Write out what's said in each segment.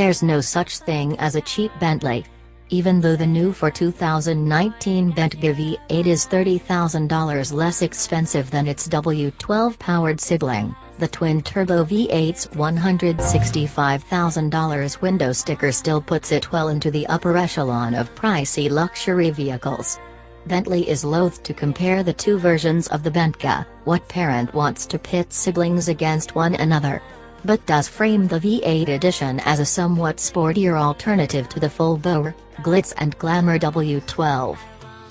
there's no such thing as a cheap Bentley. Even though the new for 2019 Bentayga V8 is $30,000 less expensive than its W12-powered sibling, the twin-turbo V8's $165,000 window sticker still puts it well into the upper echelon of pricey luxury vehicles. Bentley is loath to compare the two versions of the Bentayga. What parent wants to pit siblings against one another? But does frame the V8 edition as a somewhat sportier alternative to the full-bore, glitz and glamour W12.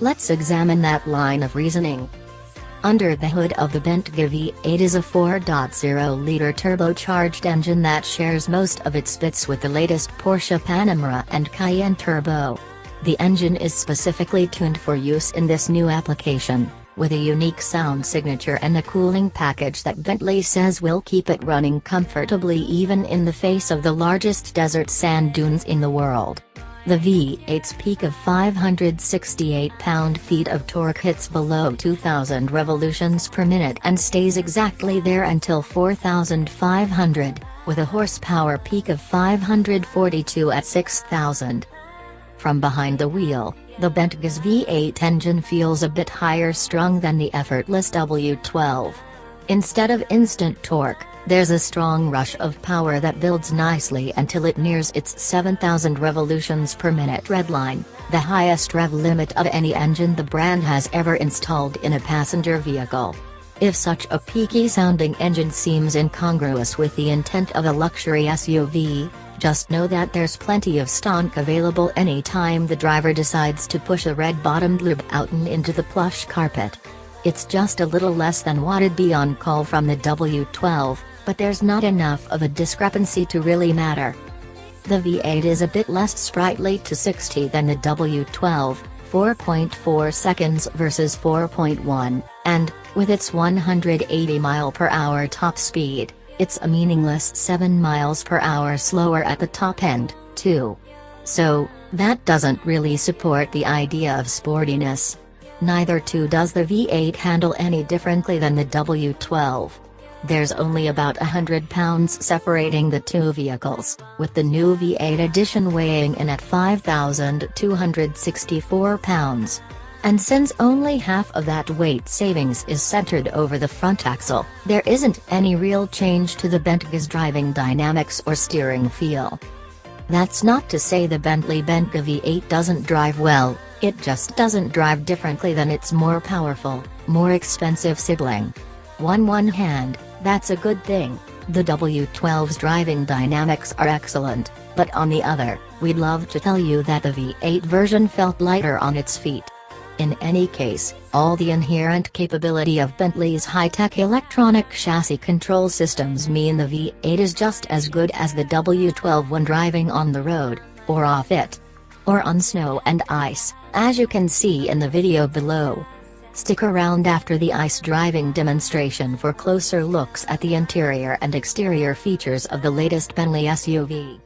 Let's examine that line of reasoning. Under the hood of the Bentayga V8 is a 4.0-liter turbocharged engine that shares most of its bits with the latest Porsche Panamera and Cayenne turbo. The engine is specifically tuned for use in this new application, with a unique sound signature and a cooling package that Bentley says will keep it running comfortably even in the face of the largest desert sand dunes in the world. The V8's peak of 568 pound-feet of torque hits below 2,000 revolutions per minute and stays exactly there until 4,500, with a horsepower peak of 542 at 6,000. From behind the wheel, the Bentayga's V8 engine feels a bit higher strung than the effortless W12. Instead of instant torque, there's a strong rush of power that builds nicely until it nears its 7,000 revolutions per minute redline, the highest rev limit of any engine the brand has ever installed in a passenger vehicle. If such a peaky-sounding engine seems incongruous with the intent of a luxury SUV, just know that there's plenty of stonk available anytime the driver decides to push a red-bottomed lube out and into the plush carpet. It's just a little less than what it'd be on call from the W12, but there's not enough of a discrepancy to really matter. The V8 is a bit less sprightly to 60 than the W12, 4.4 seconds versus 4.1, and, with its 180 mph top speed, it's a meaningless 7 miles per hour slower at the top end, too. So, that doesn't really support the idea of sportiness. Neither too does the V8 handle any differently than the W12. There's only about 100 pounds separating the two vehicles, with the new V8 edition weighing in at 5,264 pounds. And since only half of that weight savings is centered over the front axle, there isn't any real change to the Bentayga's driving dynamics or steering feel. That's not to say the Bentley Bentayga V8 doesn't drive well, it just doesn't drive differently than its more powerful, more expensive sibling. On one hand, that's a good thing, the W12's driving dynamics are excellent, but on the other, we'd love to tell you that the V8 version felt lighter on its feet. In any case, all the inherent capability of Bentley's high-tech electronic chassis control systems mean the V8 is just as good as the W12 when driving on the road, or off it. Or on snow and ice, as you can see in the video below. Stick around after the ice driving demonstration for closer looks at the interior and exterior features of the latest Bentley SUV.